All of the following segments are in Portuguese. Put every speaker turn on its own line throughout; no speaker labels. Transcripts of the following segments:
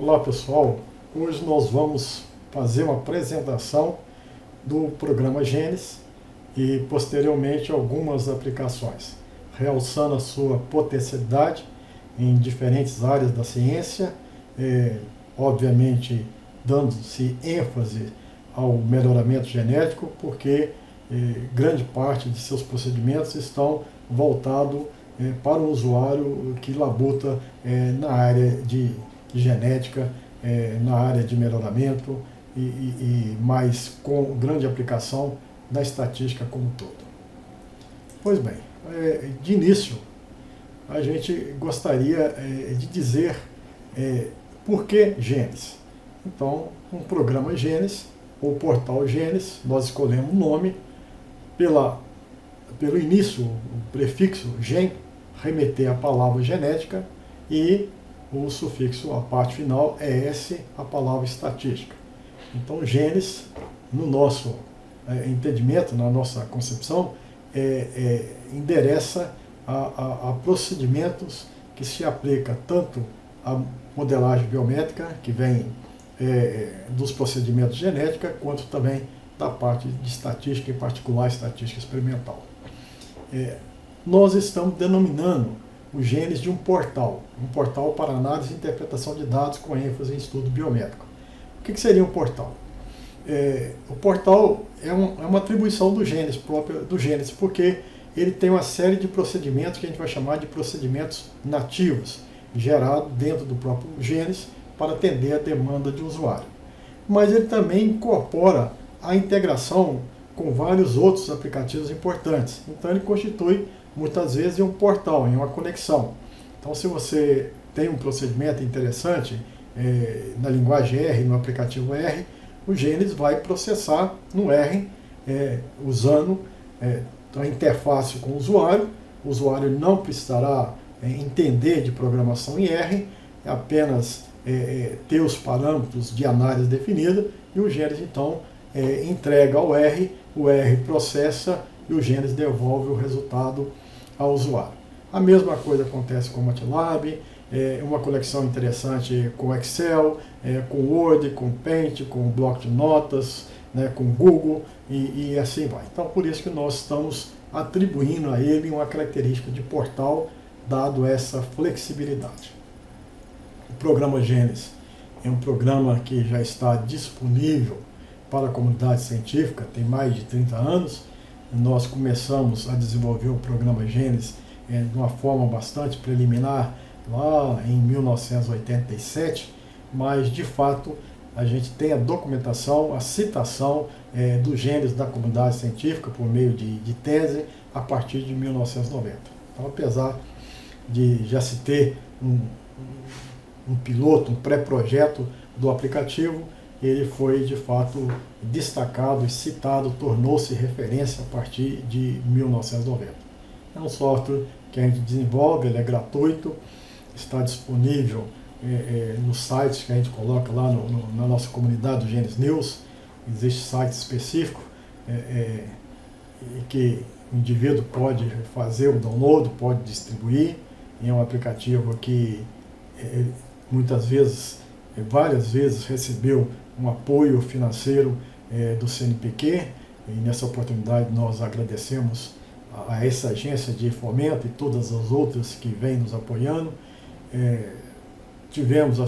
Olá pessoal, hoje nós vamos fazer uma apresentação do programa Genes e posteriormente algumas aplicações, realçando a sua potencialidade em diferentes áreas da ciência, obviamente dando-se ênfase ao melhoramento genético, porque grande parte de seus procedimentos estão voltados para o usuário que labuta na área de genética, na área de melhoramento e mais com grande aplicação na estatística como um todo. Pois bem, de início, a gente gostaria de dizer por que Genes. Então, um programa Genes, ou portal Genes, nós escolhemos o nome pelo início, o prefixo gen, remeter à palavra genética, e o sufixo, a parte final, es, a palavra estatística. Então, Genes, no nosso entendimento, na nossa concepção, endereça a procedimentos que se aplica tanto à modelagem biométrica, que vem dos procedimentos genética, quanto também da parte de estatística, em particular estatística experimental. Nós estamos denominando o Genes de um portal para análise e interpretação de dados com ênfase em estudo biométrico. O que seria um portal? O portal é uma atribuição do Genes, própria do Genes, porque ele tem uma série de procedimentos que a gente vai chamar de procedimentos nativos, gerados dentro do próprio Genes para atender a demanda de usuário. Mas ele também incorpora a integração com vários outros aplicativos importantes. Então ele constitui muitas vezes um portal, em uma conexão. Então, se você tem um procedimento interessante na linguagem R, no aplicativo R, o Genes vai processar no R, usando a interface com o usuário não precisará entender de programação em R, apenas ter os parâmetros de análise definida, e o Genes então entrega ao R, o R processa e o Genes devolve o resultado ao usuário. A mesma coisa acontece com o MATLAB, uma conexão interessante com Excel, com Word, com Paint, com bloco de notas, com Google e assim vai. Então, por isso que nós estamos atribuindo a ele uma característica de portal, dado essa flexibilidade. O programa Genes é um programa que já está disponível para a comunidade científica, tem mais de 30 anos. Nós começamos a desenvolver o programa Genes de uma forma bastante preliminar, lá em 1987, mas de fato a gente tem a documentação, a citação do Genes da comunidade científica por meio de tese a partir de 1990. Então, apesar de já se ter um piloto, um pré-projeto do aplicativo, ele foi de fato destacado e citado, tornou-se referência a partir de 1990. É um software que a gente desenvolve, ele é gratuito, está disponível nos sites que a gente coloca lá na nossa comunidade do Genes News. Existe site específico que o indivíduo pode fazer o download, pode distribuir. É um aplicativo que muitas vezes, várias vezes recebeu um apoio financeiro do CNPq, e nessa oportunidade nós agradecemos a essa agência de fomento e todas as outras que vêm nos apoiando. Tivemos a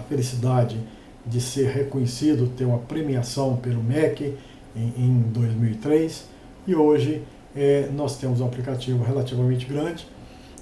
felicidade de ser reconhecido, ter uma premiação pelo MEC em 2003, e hoje nós temos um aplicativo relativamente grande,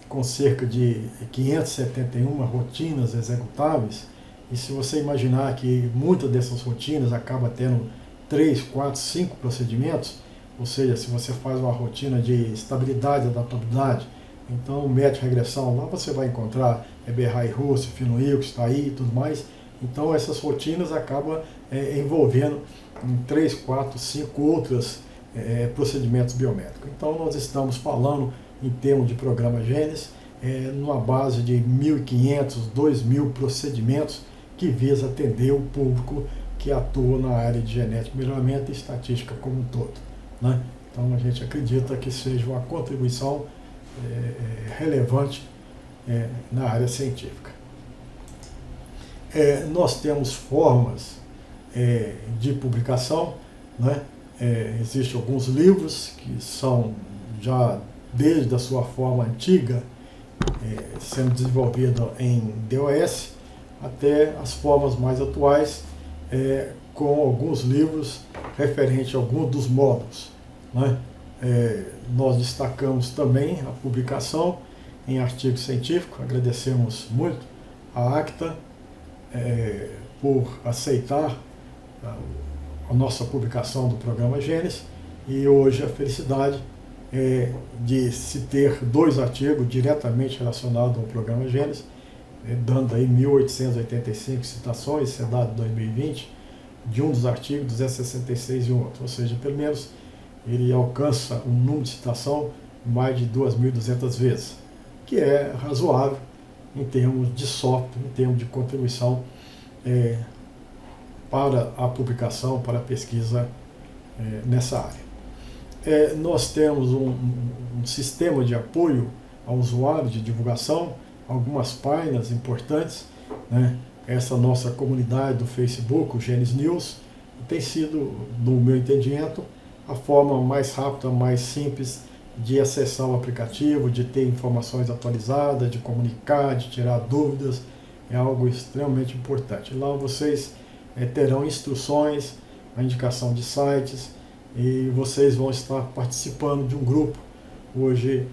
com cerca de 571 rotinas executáveis. E se você imaginar que muitas dessas rotinas acabam tendo 3, 4, 5 procedimentos, ou seja, se você faz uma rotina de estabilidade e adaptabilidade, então mete regressão, lá você vai encontrar Eberhard-Russell, Fino-Wilks, está aí e tudo mais. Então essas rotinas acabam envolvendo em 3, 4, 5 outros procedimentos biométricos. Então nós estamos falando em termos de programa Genes, numa base de 1.500, 2.000 procedimentos que visa atender o público que atua na área de genética, melhoramento e estatística como um todo, né? Então a gente acredita que seja uma contribuição relevante na área científica. Nós temos formas de publicação, né? Existem alguns livros que são já desde a sua forma antiga, sendo desenvolvido em DOS, até as formas mais atuais, com alguns livros referentes a alguns dos módulos, né? Nós destacamos também a publicação em artigo científico. Agradecemos muito a ACTA por aceitar a nossa publicação do programa Gênesis, e hoje a felicidade de se ter 2 artigos diretamente relacionados ao programa Gênesis, dando aí 1.885 citações, esse é dado de 2020, de um dos artigos, 266 e um outro, ou seja, pelo menos ele alcança um número de citação mais de 2.200 vezes, que é razoável em termos de software, em termos de contribuição para a publicação, para a pesquisa nessa área. Nós temos um sistema de apoio ao usuário, de divulgação, algumas páginas importantes, né? Essa nossa comunidade do Facebook, o Gênesis News, tem sido, no meu entendimento, a forma mais rápida, mais simples de acessar o aplicativo, de ter informações atualizadas, de comunicar, de tirar dúvidas. É algo extremamente importante. Lá vocês terão instruções, a indicação de sites, e vocês vão estar participando de um grupo. Hoje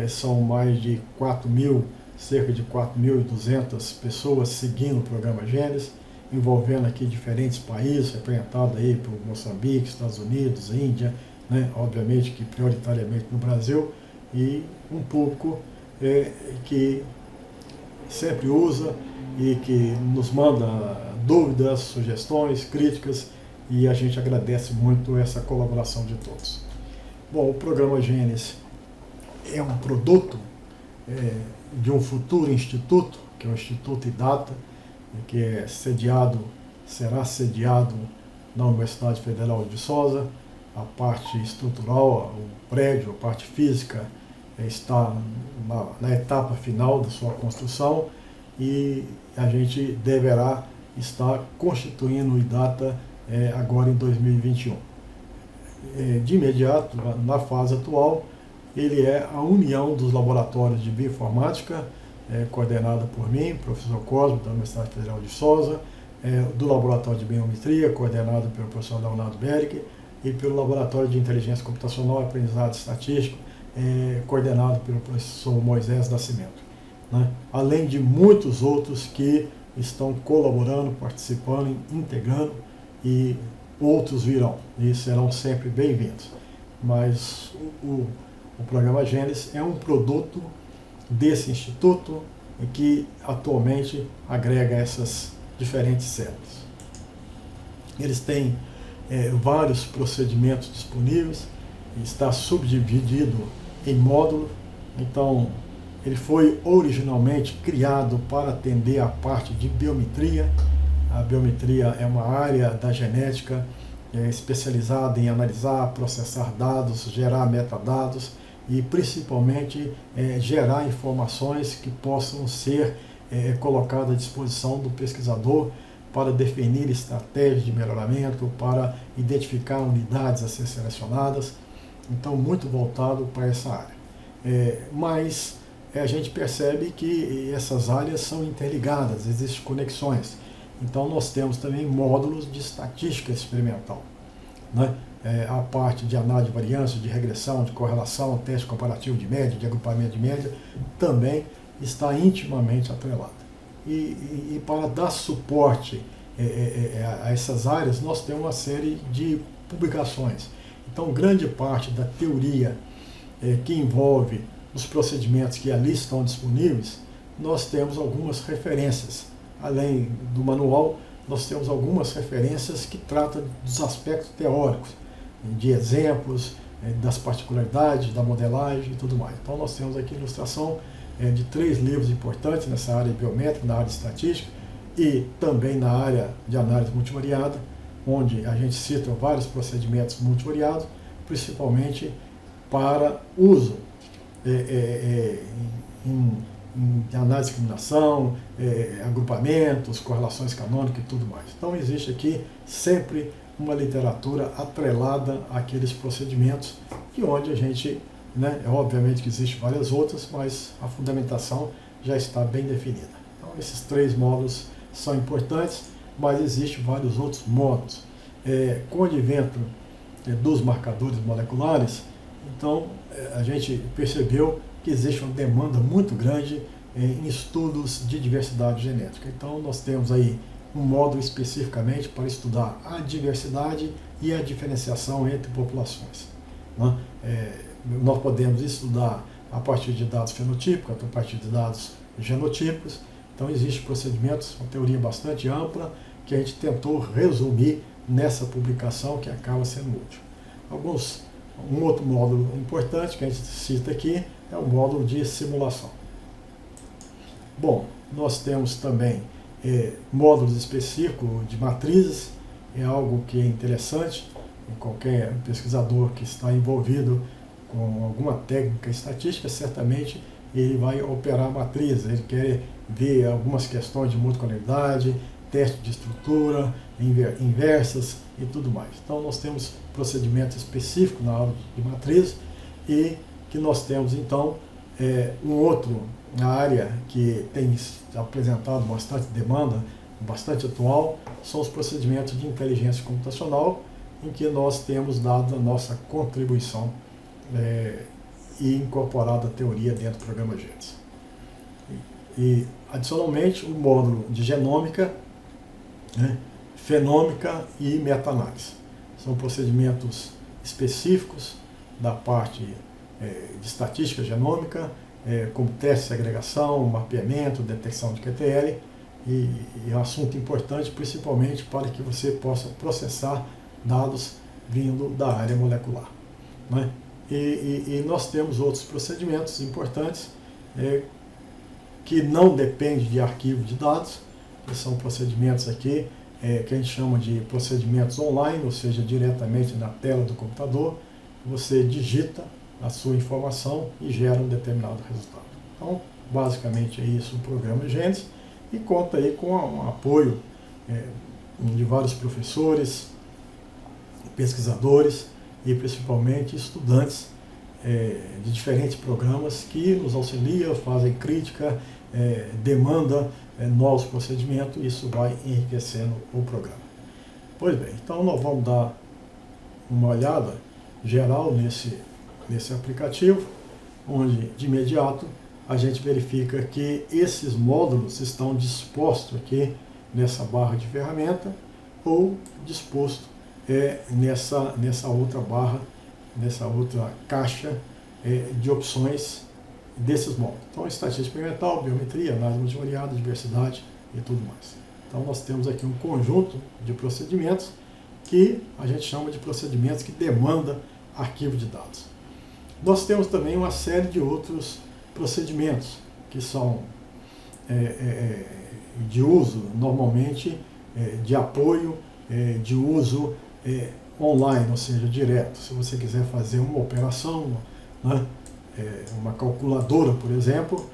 são mais de 4.000, cerca de 4.200 pessoas seguindo o programa Gênesis, envolvendo aqui diferentes países, representados aí por Moçambique, Estados Unidos, Índia, né? Obviamente que prioritariamente no Brasil, e um público que sempre usa e que nos manda dúvidas, sugestões, críticas, e a gente agradece muito essa colaboração de todos. Bom, o programa Gênesis é um produto de um futuro instituto, que é o Instituto IDATA, que será sediado na Universidade Federal de Viçosa. A parte estrutural, o prédio, a parte física está na etapa final da sua construção, e a gente deverá estar constituindo o IDATA agora em 2021. De imediato, na fase atual, ele é a união dos laboratórios de bioinformática, coordenada por mim, professor Cosmo, da Universidade Federal de Viçosa, do laboratório de biometria, coordenado pelo professor Leonardo Beric, e pelo laboratório de inteligência computacional e aprendizado estatístico, coordenado pelo professor Moisés Nascimento, né? Além de muitos outros que estão colaborando, participando, integrando, e outros virão e serão sempre bem-vindos. Mas o programa Gênesis é um produto desse instituto que atualmente agrega essas diferentes células. Eles têm vários procedimentos disponíveis, está subdividido em módulo. Então, ele foi originalmente criado para atender a parte de biometria. A biometria é uma área da genética especializada em analisar, processar dados, gerar metadados e principalmente gerar informações que possam ser colocadas à disposição do pesquisador para definir estratégias de melhoramento, para identificar unidades a ser selecionadas. Então, muito voltado para essa área. Mas a gente percebe que essas áreas são interligadas, existem conexões. Então, nós temos também módulos de estatística experimental, né? A parte de análise de variância, de regressão, de correlação, teste comparativo de média, de agrupamento de média, também está intimamente atrelada. E para dar suporte a essas áreas, nós temos uma série de publicações. Então, grande parte da teoria que envolve os procedimentos que ali estão disponíveis, nós temos algumas referências. Além do manual, nós temos algumas referências que tratam dos aspectos teóricos, de exemplos, das particularidades, da modelagem e tudo mais. Então, nós temos aqui ilustração de 3 livros importantes nessa área biométrica, na área de estatística e também na área de análise multivariada, onde a gente cita vários procedimentos multivariados, principalmente para uso em análise de discriminação, agrupamentos, correlações canônicas e tudo mais. Então existe aqui sempre uma literatura atrelada àqueles procedimentos, e onde a gente, né, obviamente que existem várias outras, mas a fundamentação já está bem definida. Então esses 3 módulos são importantes, mas existem vários outros módulos. Com o advento dos marcadores moleculares, então a gente percebeu que existe uma demanda muito grande em estudos de diversidade genética. Então nós temos aí um módulo especificamente para estudar a diversidade e a diferenciação entre populações, né? Nós podemos estudar a partir de dados fenotípicos, a partir de dados genotípicos. Então existem procedimentos, uma teoria bastante ampla, que a gente tentou resumir nessa publicação, que acaba sendo útil. Um outro módulo importante que a gente cita aqui é o módulo de simulação. Bom, nós temos também módulos específicos de matrizes, é algo que é interessante. Qualquer pesquisador que está envolvido com alguma técnica estatística, certamente ele vai operar matrizes, ele quer ver algumas questões de multicolorialidade, teste de estrutura, inversas e tudo mais. Então nós temos procedimentos específicos na aula de matriz, e que nós temos então na área que tem apresentado bastante demanda, bastante atual, são os procedimentos de inteligência computacional, em que nós temos dado a nossa contribuição e incorporado a teoria dentro do programa GENES. E adicionalmente, o módulo de genômica, né, fenômica e meta-análise. São procedimentos específicos da parte de estatística genômica, como teste de agregação, mapeamento, detecção de QTL, e é um assunto importante principalmente para que você possa processar dados vindo da área molecular, né? E nós temos outros procedimentos importantes que não dependem de arquivo de dados, que são procedimentos aqui que a gente chama de procedimentos online, ou seja, diretamente na tela do computador. Você digita a sua informação e gera um determinado resultado. Então, basicamente é isso o programa GENES, e conta aí com um apoio de vários professores, pesquisadores e principalmente estudantes de diferentes programas que nos auxiliam, fazem crítica, demanda novos procedimentos, e isso vai enriquecendo o programa. Pois bem, então nós vamos dar uma olhada geral nesse aplicativo, onde de imediato a gente verifica que esses módulos estão dispostos aqui nessa barra de ferramenta, ou disposto nessa outra barra, nessa outra caixa de opções desses módulos. Então, estatística experimental, biometria, análise multivariada, diversidade e tudo mais. Então, nós temos aqui um conjunto de procedimentos que a gente chama de procedimentos que demandam arquivo de dados. Nós temos também uma série de outros procedimentos que são de uso, normalmente, de apoio, de uso online, ou seja, direto. Se você quiser fazer uma operação, né, uma calculadora, por exemplo,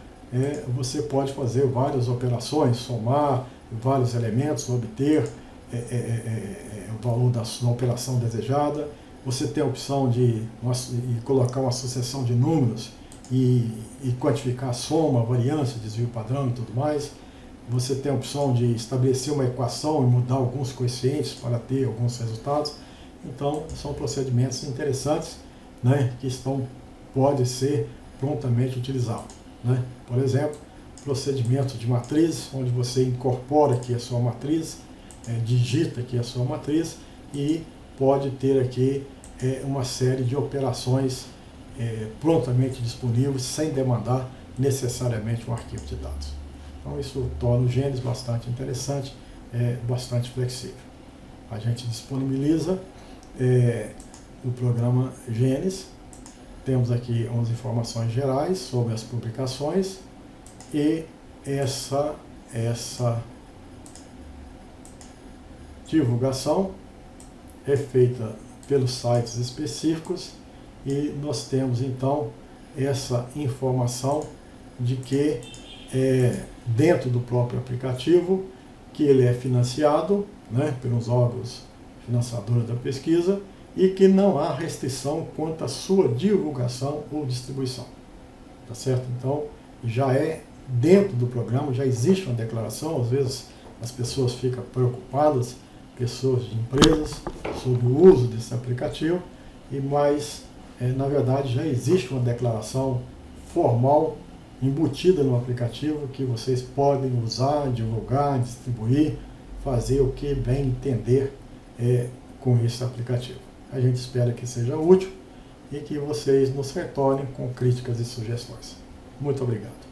você pode fazer várias operações, somar vários elementos, obter o valor da operação desejada. Você tem a opção de colocar uma sucessão de números e quantificar a soma, a variância, desvio padrão e tudo mais. Você tem a opção de estabelecer uma equação e mudar alguns coeficientes para ter alguns resultados. Então, são procedimentos interessantes, né, que podem ser prontamente utilizados, né? Por exemplo, procedimento de matriz, onde você incorpora aqui a sua matriz, digita aqui a sua matriz e pode ter aqui uma série de operações prontamente disponíveis, sem demandar necessariamente um arquivo de dados. Então isso torna o GENES bastante interessante, bastante flexível. A gente disponibiliza o programa GENES. Temos aqui umas informações gerais sobre as publicações, e essa divulgação é feita pelos sites específicos, e nós temos então essa informação de que dentro do próprio aplicativo, que ele é financiado, né, pelos órgãos financiadores da pesquisa, e que não há restrição quanto à sua divulgação ou distribuição. Tá certo? Então, já é dentro do programa, já existe uma declaração, às vezes as pessoas ficam preocupadas, pessoas de empresas, sobre o uso desse aplicativo, mas, na verdade, já existe uma declaração formal embutida no aplicativo que vocês podem usar, divulgar, distribuir, fazer o que bem entender com esse aplicativo. A gente espera que seja útil e que vocês nos retornem com críticas e sugestões. Muito obrigado.